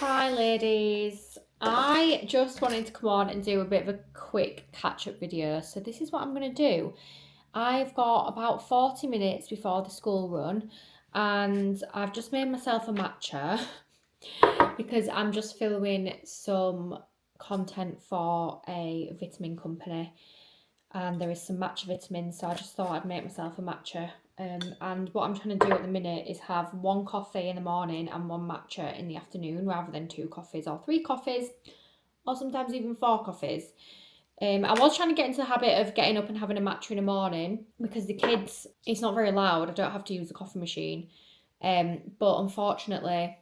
Hi ladies, I just wanted to come on and do a bit of a quick catch-up video. So this is what I'm going to do. I've got about 40 minutes before the school run and I've just made myself a matcha because I'm just filming some content for a vitamin company and there is some matcha vitamins, so I just thought I'd make myself a matcha. And what I'm trying to do at the minute is have 1 coffee in the morning and 1 matcha in the afternoon rather than 2 coffees or 3 coffees or sometimes even 4 coffees. I was trying to get into the habit of getting up and having a matcha in the morning because the kids, it's not very loud, I don't have to use the coffee machine. But unfortunately,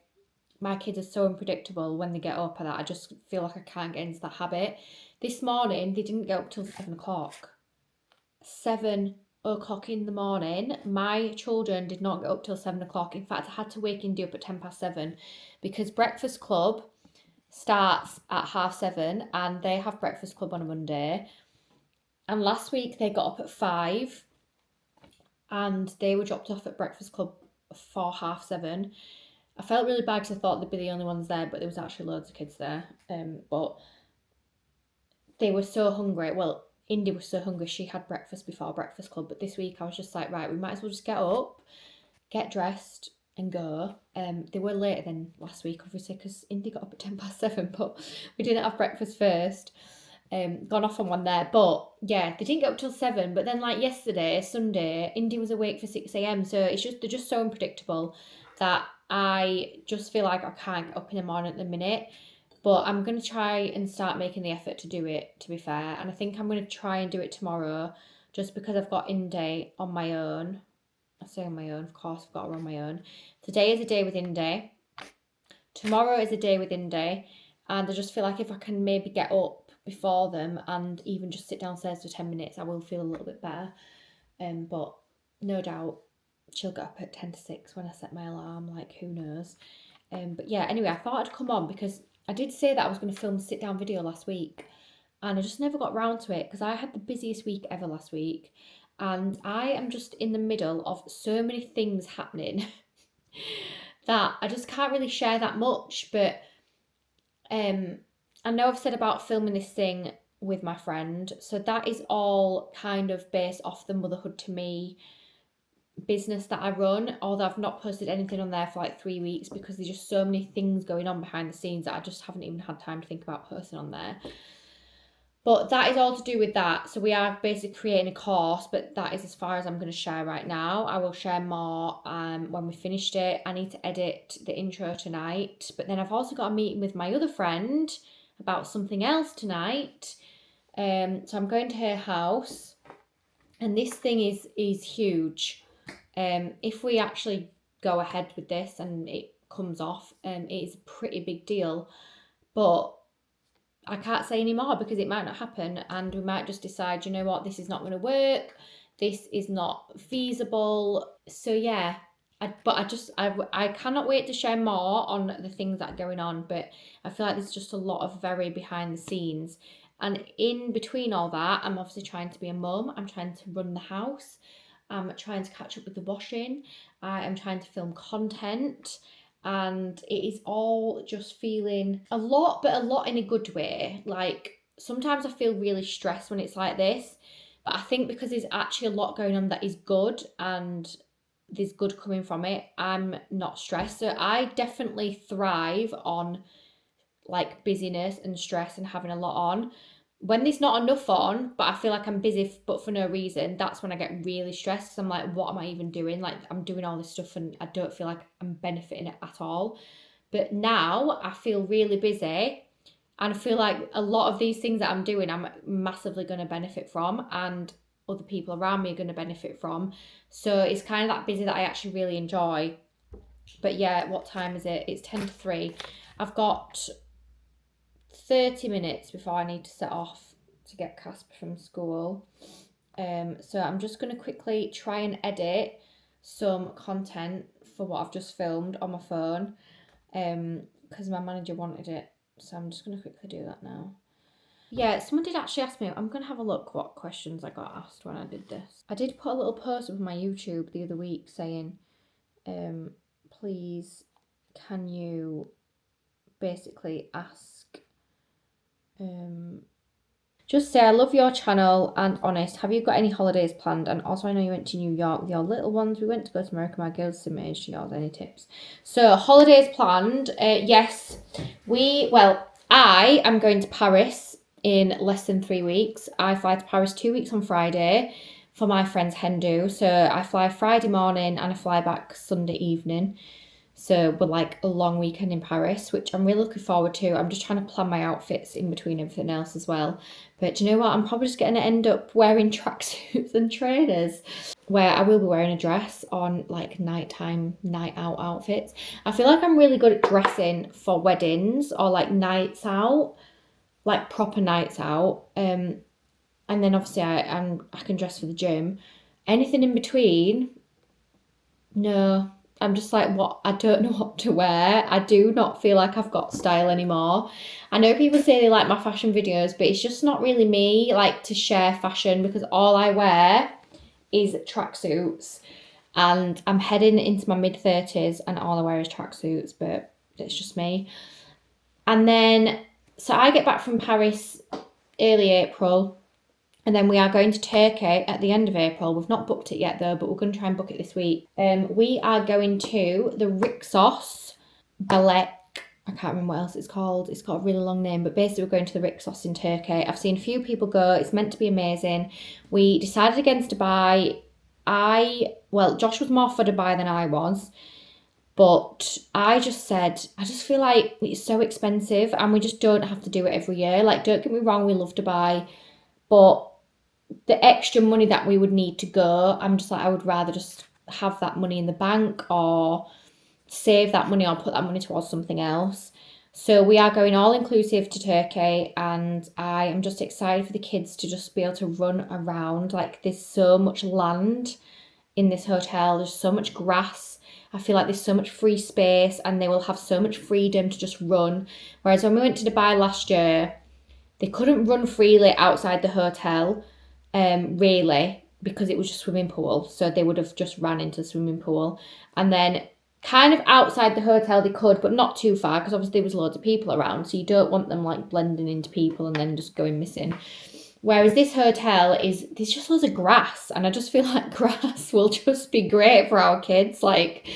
my kids are so unpredictable when they get up and that I just feel like I can't get into that habit. This morning, they didn't get up till 7 o'clock. 7 o'clock in the morning. My children did not get up till 7 o'clock. In fact, I had to wake Indy up at 7:10 because breakfast club starts at 7:30 and they have breakfast club on a Monday. And last week they got up at 5 and they were dropped off at breakfast club for 7:30. I felt really bad because I thought they'd be the only ones there, but there was actually loads of kids there. But they were so hungry. Well, Indy was so hungry, she had breakfast before breakfast club. But this week I was just like, right, we might as well just get up, get dressed and go. They were later than last week, obviously, because Indy got up at 7:10, but we didn't have breakfast first. Gone off on one there. But yeah, they didn't get up till 7. But then like yesterday, Sunday, Indy was awake for 6 a.m. So they're just so unpredictable that I just feel like I can't get up in the morning at the minute. But I'm going to try and start making the effort to do it, to be fair. And I think I'm going to try and do it tomorrow just because I've got Indy on my own. I say on my own, of course, I've got her on my own. Today is a day with Indy. Tomorrow is a day with Indy. And I just feel like if I can maybe get up before them and even just sit downstairs for 10 minutes, I will feel a little bit better. But no doubt she'll get up at 10 to 6 when I set my alarm, like who knows. But yeah, anyway, I thought I'd come on because I did say that I was going to film a sit down video last week and I just never got round to it because I had the busiest week ever last week and I am just in the middle of so many things happening that I just can't really share that much. But I know I've said about filming this thing with my friend, so that is all kind of based off the Motherhood to Me business that I run, although I've not posted anything on there for like 3 weeks because there's just so many things going on behind the scenes that I just haven't even had time to think about posting on there. But that is all to do with that. So we are basically creating a course, but that is as far as I'm going to share right now. I will share more when we finished it. I need to edit the intro tonight, but then I've also got a meeting with my other friend about something else tonight. So I'm going to her house, and this thing is huge. If we actually go ahead with this and it comes off, it is a pretty big deal. But I can't say any more because it might not happen and we might just decide, you know what, this is not going to work. This is not feasible. So yeah, I cannot wait to share more on the things that are going on, but I feel like there's just a lot of very behind the scenes. And in between all that, I'm obviously trying to be a mum. I'm trying to run the house. I'm trying to catch up with the washing. I am trying to film content. And it is all just feeling a lot, but a lot in a good way. Like sometimes I feel really stressed when it's like this, but I think because there's actually a lot going on that is good and there's good coming from it, I'm not stressed. So I definitely thrive on like busyness and stress and having a lot on. When there's not enough on, but I feel like I'm busy but for no reason, that's when I get really stressed because I'm like, what am I even doing? Like I'm doing all this stuff and I don't feel like I'm benefiting it at all. But now I feel really busy and I feel like a lot of these things that I'm doing, I'm massively going to benefit from and other people around me are going to benefit from. So it's kind of that busy that I actually really enjoy. But yeah, what time is it? It's 10 to 3. I've got 30 minutes before I need to set off to get Casper from school. So I'm just going to quickly try and edit some content for what I've just filmed on my phone because my manager wanted it. So I'm just going to quickly do that now. Yeah, someone did actually ask me, I'm going to have a look what questions I got asked when I did this. I did put a little post up on my YouTube the other week saying, please, can you basically ask, just say, I love your channel and honest. Have you got any holidays planned? And also, I know you went to New York with your little ones. We went to go to America. My girls sent me to yours. Any tips? So, holidays planned. Yes, I am going to Paris in less than 3 weeks. I fly to Paris 2 weeks on Friday for my friend's hen do. So, I fly Friday morning and I fly back Sunday evening. So we're like a long weekend in Paris, which I'm really looking forward to. I'm just trying to plan my outfits in between everything else as well. But do you know what? I'm probably just going to end up wearing tracksuits and trainers, where I will be wearing a dress on like nighttime, night out outfits. I feel like I'm really good at dressing for weddings or like nights out, like proper nights out. And then obviously I can dress for the gym. Anything in between, no. I'm just like, what? I don't know what to wear. I do not feel like I've got style anymore. I know people say they like my fashion videos, but it's just not really me, like, to share fashion, because all I wear is tracksuits. And I'm heading into my mid-30s and all I wear is tracksuits, but it's just me. And then, so I get back from Paris early April. And then we are going to Turkey at the end of April. We've not booked it yet though, but we're going to try and book it this week. We are going to the Rixos Balek. I can't remember what else it's called. It's got a really long name, but basically we're going to the Rixos in Turkey. I've seen a few people go. It's meant to be amazing. We decided against Dubai. Josh was more for Dubai than I was. But I just said, I just feel like it's so expensive and we just don't have to do it every year. Like, don't get me wrong, we love Dubai. But the extra money that we would need to go, I'm just like, I would rather just have that money in the bank or save that money or put that money towards something else. So we are going all inclusive to Turkey, and I am just excited for the kids to just be able to run around. Like, there's so much land in this hotel, there's so much grass. I feel like there's so much free space and they will have so much freedom to just run. Whereas when we went to Dubai last year, they couldn't run freely outside the hotel, really, because it was just swimming pool. So they would have just ran into the swimming pool. And then kind of outside the hotel they could, but not too far, because obviously there was loads of people around. So you don't want them like blending into people and then just going missing. Whereas this hotel there's just loads of grass, and I just feel like grass will just be great for our kids. Like,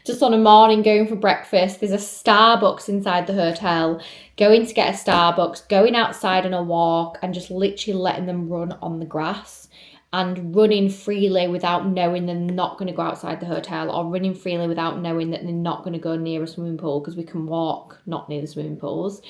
just on a morning going for breakfast, there's a Starbucks inside the hotel, going to get a Starbucks, going outside on a walk, and just literally letting them run on the grass and running freely without knowing they're not going to go outside the hotel, or running freely without knowing that they're not going to go near a swimming pool, because we can walk not near the swimming pools.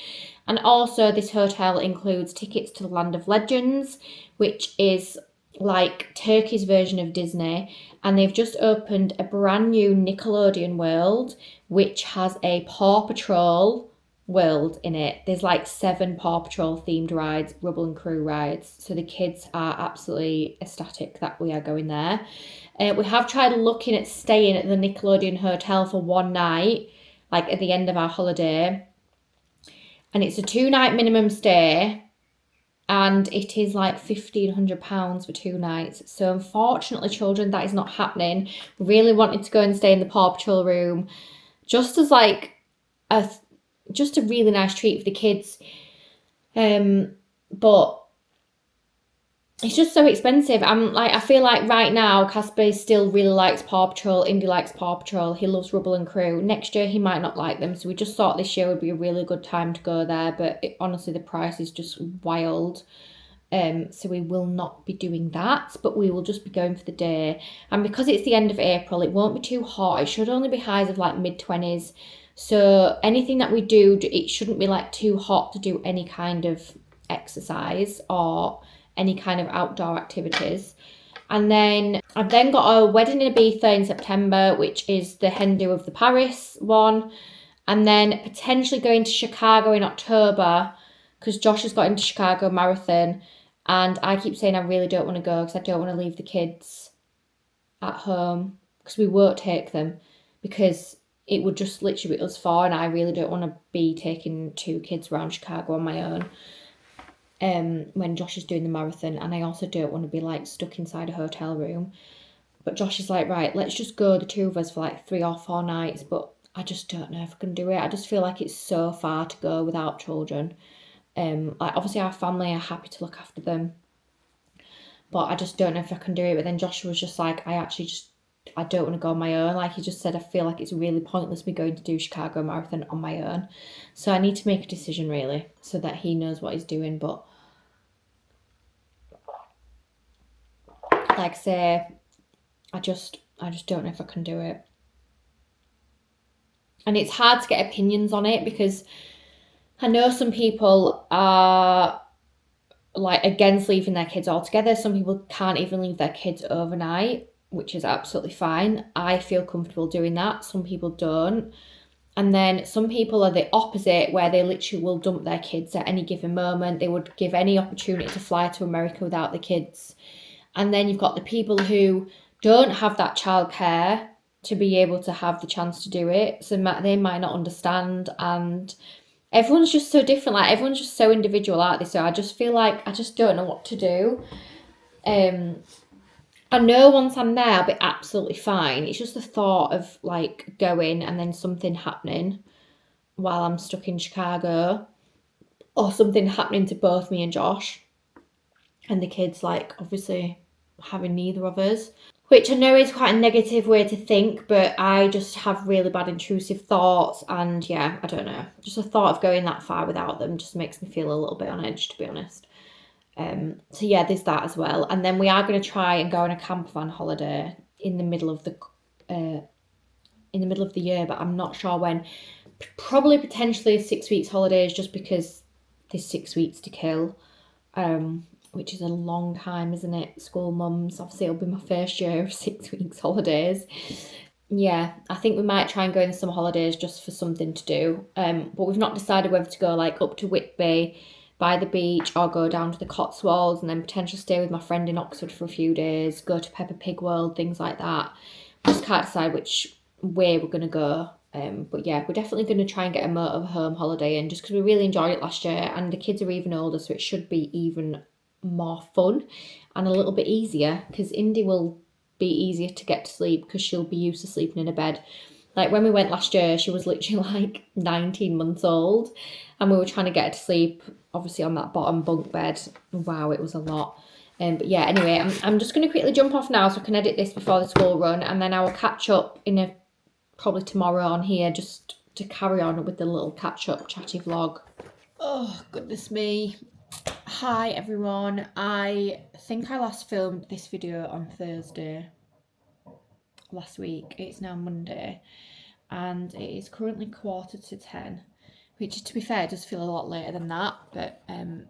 And also this hotel includes tickets to the Land of Legends, which is like Turkey's version of Disney. And they've just opened a brand new Nickelodeon world, which has a Paw Patrol world in it. There's like 7 Paw Patrol themed rides, Rubble and Crew rides. So the kids are absolutely ecstatic that we are going there. We have tried looking at staying at the Nickelodeon hotel for one night, like at the end of our holiday. And it's a 2-night minimum stay, and it is like £1,500 for 2 nights. So unfortunately, children, that is not happening. Really wanted to go and stay in the Paw Patrol room, just as like just a really nice treat for the kids. But it's just so expensive. I feel like right now Casper still really likes Paw Patrol. Indy likes Paw Patrol. He loves Rubble and Crew. Next year he might not like them, so we just thought this year would be a really good time to go there. But honestly, the price is just wild. So we will not be doing that, but we will just be going for the day. And because it's the end of April, it won't be too hot. It should only be highs of like mid-20s. So anything that we do, it shouldn't be like too hot to do any kind of exercise or any kind of outdoor activities. And then I've then got a wedding in Ibiza in September, which is the hen do of the Paris one. And then potentially going to Chicago in October, because Josh has got into Chicago Marathon. And I keep saying I really don't want to go because I don't want to leave the kids at home, because we won't take them, because it would just literally be us 4, and I really don't want to be taking 2 kids around Chicago on my own when Josh is doing the marathon. And I also don't want to be like stuck inside a hotel room. But Josh is like, right, let's just go, the 2 of us, for like 3 or 4 nights. But I just don't know if I can do it. I just feel like it's so far to go without children. Like obviously our family are happy to look after them, but I just don't know if I can do it. But then Joshua was just like, I don't want to go on my own. Like he just said, I feel like it's really pointless me going to do Chicago Marathon on my own. So I need to make a decision really, so that he knows what he's doing. But like say, I just don't know if I can do it. And it's hard to get opinions on it because I know some people are like against leaving their kids altogether. Some people can't even leave their kids overnight, which is absolutely fine. I feel comfortable doing that. Some people don't. And then some people are the opposite, where they literally will dump their kids at any given moment. They would give any opportunity to fly to America without the kids. And then you've got the people who don't have that childcare to be able to have the chance to do it. So they might not understand. And everyone's just so different. Like everyone's just so individual, aren't they? So I just feel like I just don't know what to do. I know once I'm there, I'll be absolutely fine. It's just the thought of like going and then something happening while I'm stuck in Chicago, or something happening to both me and Josh, and the kids, like obviously having neither of us, which I know is quite a negative way to think, but I just have really bad intrusive thoughts. And yeah, I don't know. Just the thought of going that far without them just makes me feel a little bit on edge, to be honest. So yeah, there's that as well. And then we are going to try and go on a camper van holiday in the middle of the year, but I'm not sure when. Probably potentially 6 weeks holidays, just because there's 6 weeks to kill. Which is a long time, isn't it? School mums. Obviously, it'll be my first year of 6 weeks holidays. Yeah, I think we might try and go in some holidays just for something to do. But we've not decided whether to go like up to Whitby by the beach or go down to the Cotswolds and then potentially stay with my friend in Oxford for a few days, go to Peppa Pig World, things like that. Just can't decide which way we're going to go. But yeah, we're definitely going to try and get a motorhome holiday in, just because we really enjoyed it last year and the kids are even older, so it should be even more fun and a little bit easier, because Indy will be easier to get to sleep because she'll be used to sleeping in a bed. Like when we went last year, she was literally like 19 months old and we were trying to get her to sleep, obviously on that bottom bunk bed. Wow, it was a lot. But yeah, anyway, I'm just going to quickly jump off now so I can edit this before the school run, and then I will catch up probably tomorrow on here, just to carry on with the little catch up chatty vlog. Oh, goodness me. Hi everyone. I think I last filmed this video on Thursday last week. It's now Monday and it is currently 9:45, which, to be fair, does feel a lot later than that, but oh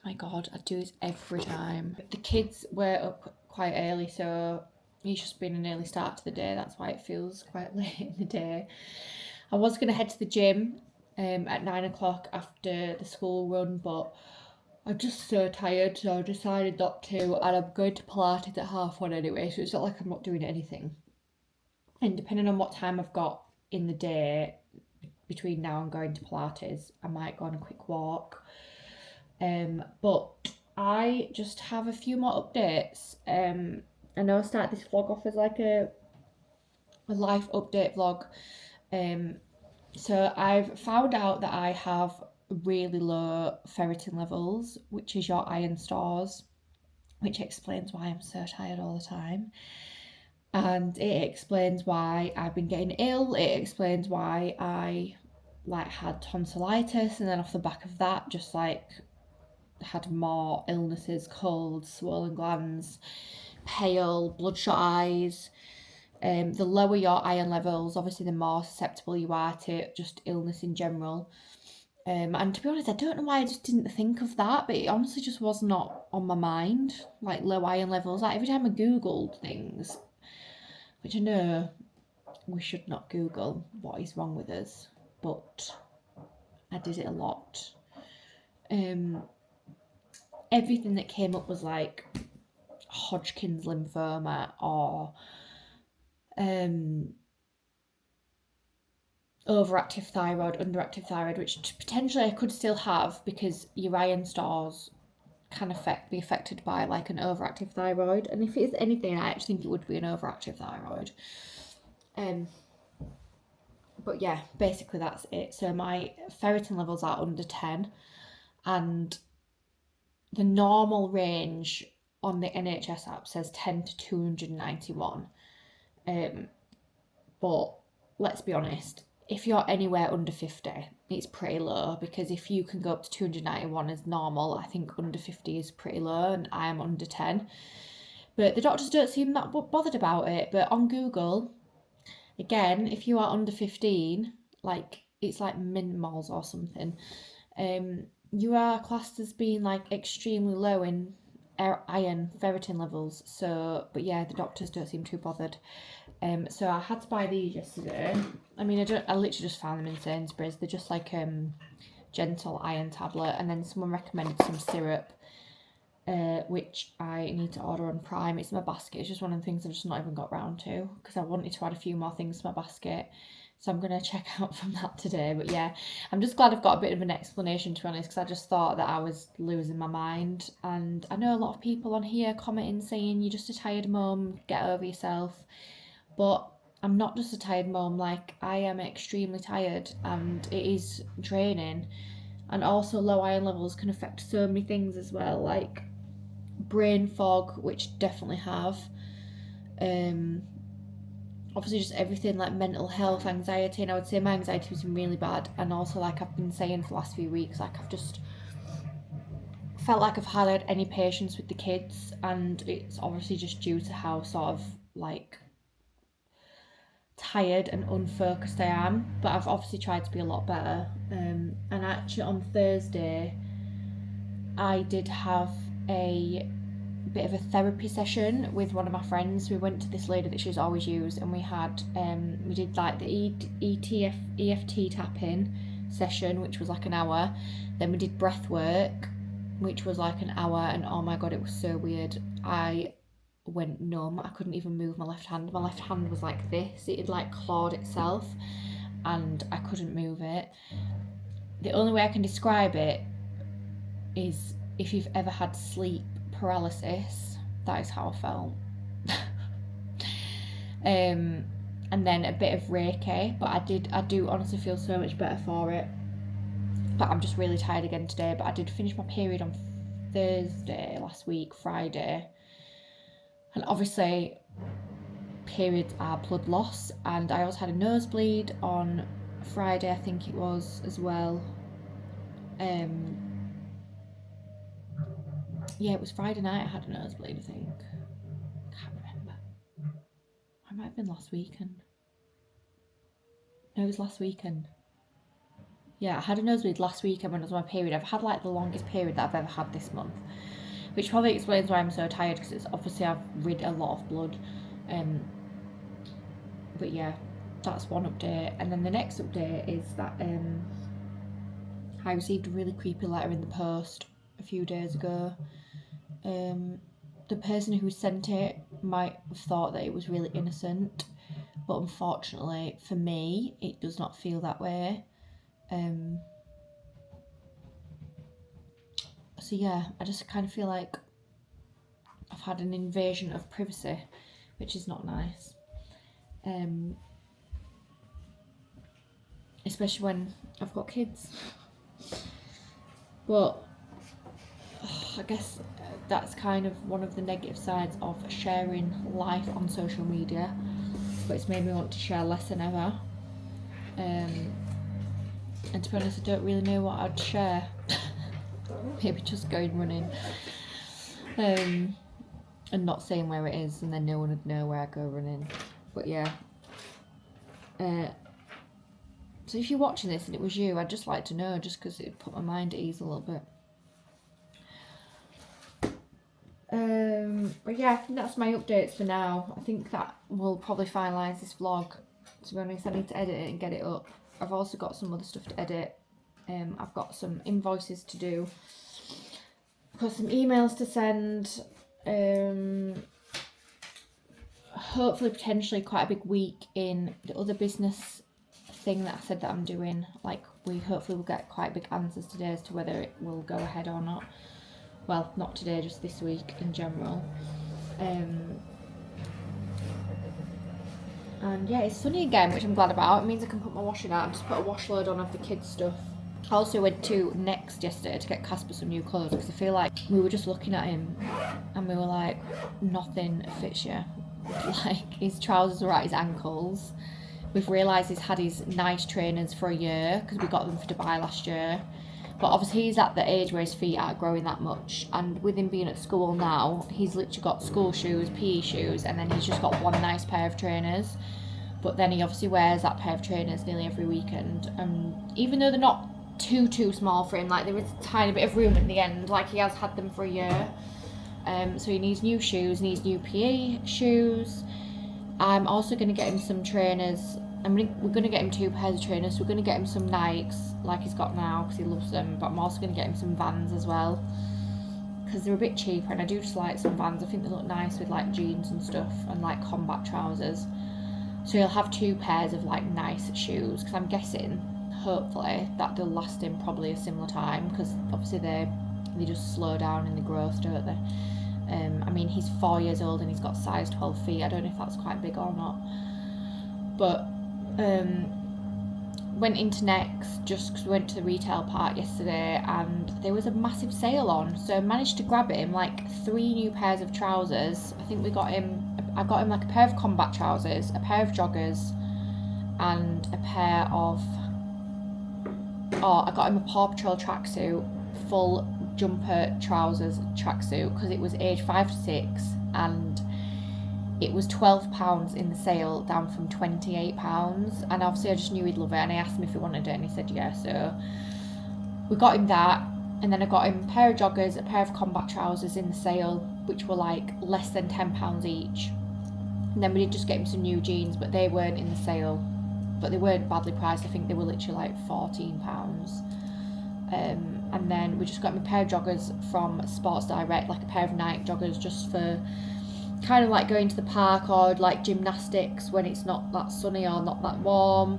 my god, I do this every time. The kids were up quite early, so it's just been an early start to the day. That's why it feels quite late in the day. I was going to head to the gym at 9 o'clock after the school run, but I'm just so tired, so I decided not to, and I'm going to Pilates at 1:30 anyway, so it's not like I'm not doing anything. And depending on what time I've got in the day between now and going to Pilates, I might go on a quick walk. But I just have a few more updates. I know I started this vlog off as like a life update vlog. So I've found out that I have really low ferritin levels, which is your iron stores, which explains why I'm so tired all the time. And it explains why I've been getting ill. It explains why I had tonsillitis, and then off the back of that, just had more illnesses, colds, swollen glands, pale, bloodshot eyes. The lower your iron levels, obviously the more susceptible you are to just illness in general. And to be honest, I don't know why I just didn't think of that, but it honestly just was not on my mind, like low iron levels. Like every time I Googled things, which I know we should not Google what is wrong with us, but I did it a lot. Everything that came up was like Hodgkin's lymphoma or overactive thyroid, underactive thyroid, which potentially I could still have because your iron stores can be affected by like an overactive thyroid. And if it's anything, I actually think it would be an overactive thyroid. But yeah, basically that's it. So my ferritin levels are under 10, and the normal range on the NHS app says 10 to 291. But let's be honest, if you're anywhere under 50, it's pretty low, because if you can go up to 291 as normal, I think under 50 is pretty low, and I am under 10. But the doctors don't seem that bothered about it. But on Google, again, if you are under 15, like it's like min-mols or something, you are classed as being like extremely low in iron ferritin levels. So, but yeah, the doctors don't seem too bothered. So I had to buy these yesterday. I mean, I literally just found them in Sainsbury's. They're just like gentle iron tablet, and then someone recommended some syrup, which I need to order on Prime. It's in my basket. It's just one of the things I've just not even got round to, because I wanted to add a few more things to my basket. So I'm going to check out from that today. But yeah, I'm just glad I've got a bit of an explanation, to be honest, because I just thought that I was losing my mind. And I know a lot of people on here commenting saying, you're just a tired mum, get over yourself. But I'm not just a tired mum, like I am extremely tired, and it is draining. And also low iron levels can affect so many things as well, like brain fog, which definitely have. Obviously just everything like mental health, anxiety, and I would say my anxiety was really bad. And also, like I've been saying for the last few weeks, like I've just felt like I've had any patience with the kids, and it's obviously just due to how sort of like tired and unfocused I am. But I've obviously tried to be a lot better. And actually on Thursday I did have a bit of a therapy session with one of my friends. We went to this lady that she's always used, and we did like the EFT tapping session, which was like an hour. Then we did breath work, which was like an hour, and oh my god, it was so weird. I went numb. I couldn't even move my left hand. My left hand was like this. It had like clawed itself, and I couldn't move it. The only way I can describe it is if you've ever had sleep paralysis, that is how I felt. And then a bit of Reiki, but I do honestly feel so much better for it. But I'm just really tired again today. But I did finish my period on Thursday last week, Friday, and obviously periods are blood loss, and I also had a nosebleed on Friday, I think it was, as well. Yeah, it was Friday night I had a nosebleed, I think. Can't remember. I might have been last weekend. No, it was last weekend. Yeah, I had a nosebleed last weekend when it was my period. I've had like the longest period that I've ever had this month, which probably explains why I'm so tired, because it's obviously I've rid a lot of blood. But yeah, that's one update. And then the next update is that I received a really creepy letter in the post a few days ago. The person who sent it might have thought that it was really innocent, but unfortunately for me it does not feel that way. So yeah, I just kind of feel like I've had an invasion of privacy, which is not nice. Especially when I've got kids. But I guess that's kind of one of the negative sides of sharing life on social media. But it's made me want to share less than ever. And to be honest, I don't really know what I'd share. Maybe just going running. And not saying where it is, and then no one would know where I go running. But yeah. So if you're watching this and it was you, I'd just like to know, just because it put my mind at ease a little bit. But yeah, I think that's my updates for now. I think that will probably finalise this vlog. To be honest, I need to edit it and get it up. I've also got some other stuff to edit. I've got some invoices to do. I've got some emails to send. Hopefully, potentially quite a big week in the other business thing that I said that I'm doing. Like, we hopefully will get quite big answers today as to whether it will go ahead or not. Well, not today, just this week in general. And yeah, it's sunny again, which I'm glad about. It means I can put my washing out and just put a wash load on of the kids' stuff. I also went to Next yesterday to get Casper some new clothes because I feel like we were just looking at him and we were like, nothing fits you. Like, his trousers were at his ankles. We've realised he's had his nice trainers for a year because we got them for Dubai last year. But obviously he's at the age where his feet aren't growing that much. And with him being at school now, he's literally got school shoes, PE shoes, and then he's just got one nice pair of trainers. But then he obviously wears that pair of trainers nearly every weekend. Even though they're not too small for him, like there is a tiny bit of room at the end, like he has had them for a year. So he needs new shoes, needs new PE shoes. I'm also going to get him some trainers. We're going to get him 2 pairs of trainers. So we're going to get him some Nikes like he's got now because he loves them, but I'm also going to get him some Vans as well because they're a bit cheaper, and I do just like some Vans. I think they look nice with like jeans and stuff and like combat trousers. So he'll have 2 pairs of like nice shoes because I'm guessing, hopefully, that they'll last him probably a similar time because obviously they just slow down in the growth, don't they? I mean, he's 4 years old and he's got size 12 feet. I don't know if that's quite big or not. But went into Next just because we went to the retail park yesterday and there was a massive sale on. So I managed to grab him like 3 new pairs of trousers. I think I got him like a pair of combat trousers, a pair of joggers, and a pair of... I got him a Paw Patrol tracksuit, full jumper trousers tracksuit because it was age 5 to 6 and it was £12 in the sale, down from £28, and obviously I just knew he'd love it and I asked him if he wanted it and he said yeah, so we got him that. And then I got him a pair of joggers, a pair of combat trousers in the sale, which were like less than £10 each. And then we did just get him some new jeans, but they weren't in the sale, but they weren't badly priced. I think they were literally like £14. And then we just got him a pair of joggers from Sports Direct, like a pair of Nike joggers, just for kind of like going to the park or like gymnastics when it's not that sunny or not that warm.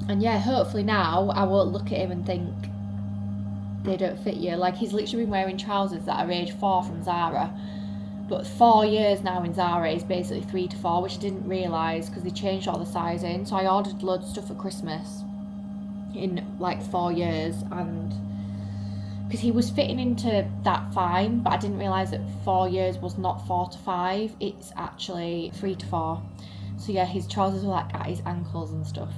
And yeah, hopefully now I won't look at him and think they don't fit you. Like, he's literally been wearing trousers that are age 4 from Zara, but 4 years now in Zara is basically 3 to 4, which I didn't realise because they changed all the sizing. So I ordered loads of stuff for Christmas in like 4 years, and because he was fitting into that fine, but I didn't realise that 4 years was not 4 to 5, it's actually 3 to 4. So yeah, his trousers were like at his ankles and stuff.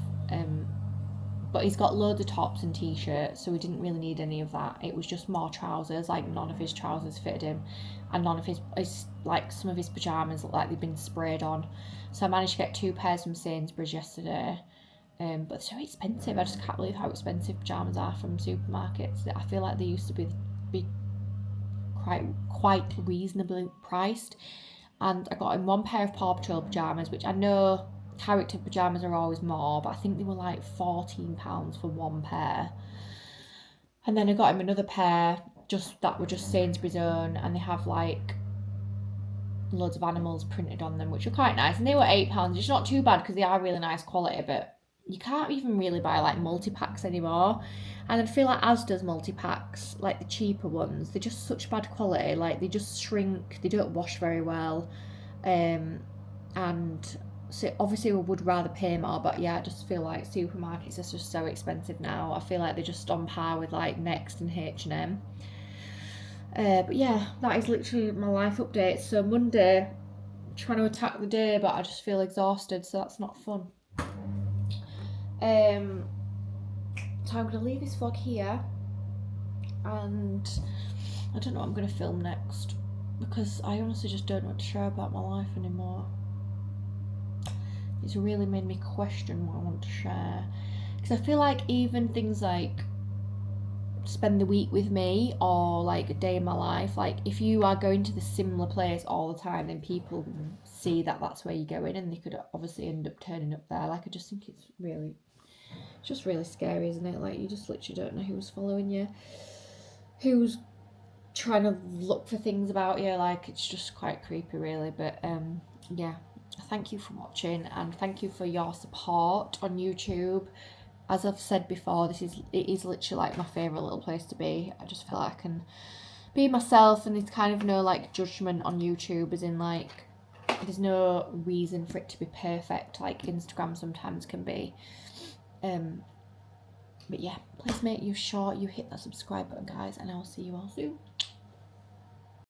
But he's got loads of tops and t-shirts, so we didn't really need any of that. It was just more trousers. Like, none of his trousers fitted him, and none of his like some of his pyjamas looked like they'd been sprayed on. So I managed to get 2 pairs from Sainsbury's yesterday. But they're so expensive. I just can't believe how expensive pyjamas are from supermarkets. I feel like they used to be quite reasonably priced. And I got him 1 pair of Paw Patrol pyjamas, which I know character pyjamas are always more, but I think they were like £14 for 1 pair. And then I got him another pair that were just Sainsbury's own, and they have like loads of animals printed on them, which were quite nice, and they were £8, which is not too bad because they are really nice quality, but you can't even really buy like multi-packs anymore. And I feel like Asda's multi-packs, like the cheaper ones, they're just such bad quality. Like, they just shrink, they don't wash very well, and so obviously we would rather pay more, but yeah, I just feel like supermarkets are just so expensive now. I feel like they're just on par with like Next and H&M. But yeah, that is literally my life update. So Monday, trying to attack the day, but I just feel exhausted, so that's not fun. So I'm going to leave this vlog here, and I don't know what I'm going to film next, because I honestly just don't know what to share about my life anymore. It's really made me question what I want to share, because I feel like even things like spend the week with me or like a day in my life, like if you are going to the similar place all the time, then people see that that's where you're going, and they could obviously end up turning up there. Like, I just think it's just really scary, isn't it? Like, you just literally don't know who's following you, who's trying to look for things about you. Like, it's just quite creepy, really. But yeah, thank you for watching, and thank you for your support on YouTube. As I've said before, it is literally like my favourite little place to be. I just feel like I can be myself, and there's kind of no like judgment on YouTube, as in like there's no reason for it to be perfect like Instagram sometimes can be. But yeah, please make sure you hit that subscribe button, guys, and I'll see you all soon.